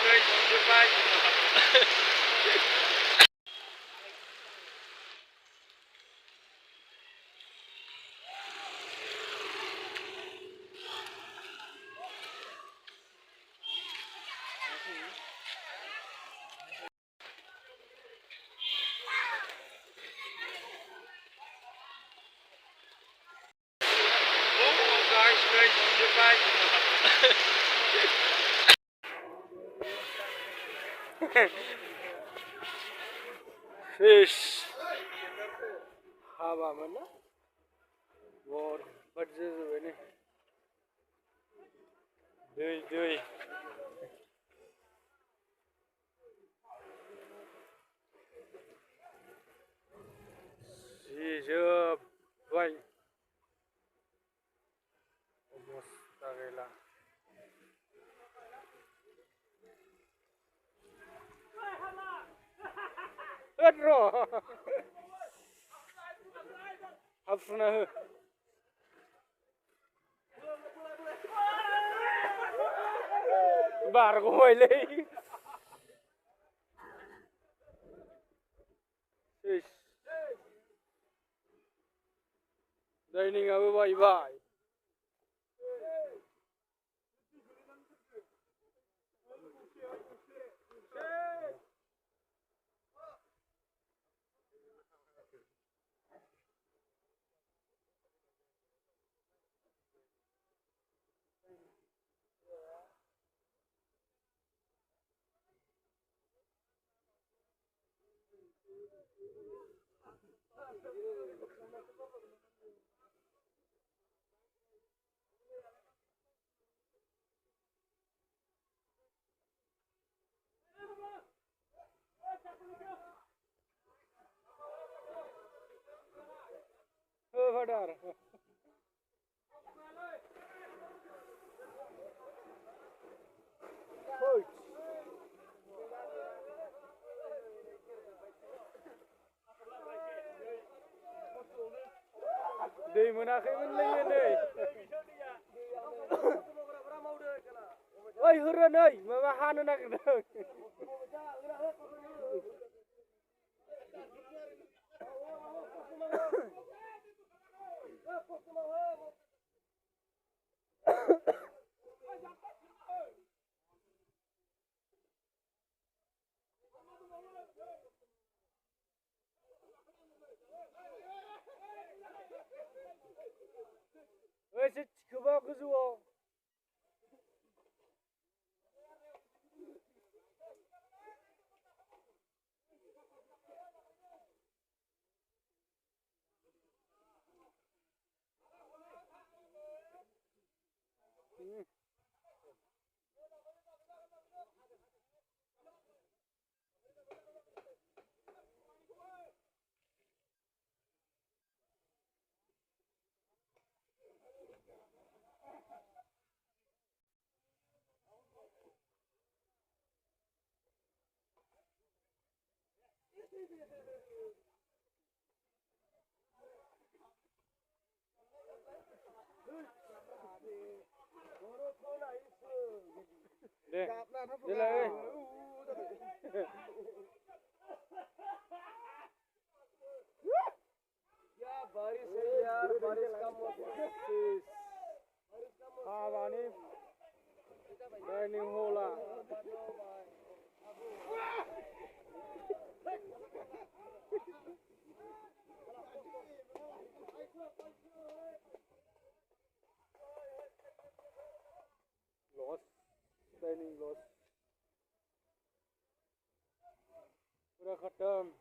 guys, goodbye. Oh, guys, goodbye. Fish. Hava mana? War. But this is very. Dui. Sijab. Why? Almost tagaila. Pedro. Hafna. Bar ko hoyle. Fish. Dining away bye. Oh, vadar. दै मोनाखैमोनलै नै ओइ होरो नै माबा हानो नागिरदों ओइ एसे थिखोबा गोजौआव दे देलाय क्या बारिश है यार बारिश का मौसम हाबानि डाइनिं हला लॉस डाइनिंग लॉस पूरा खत्म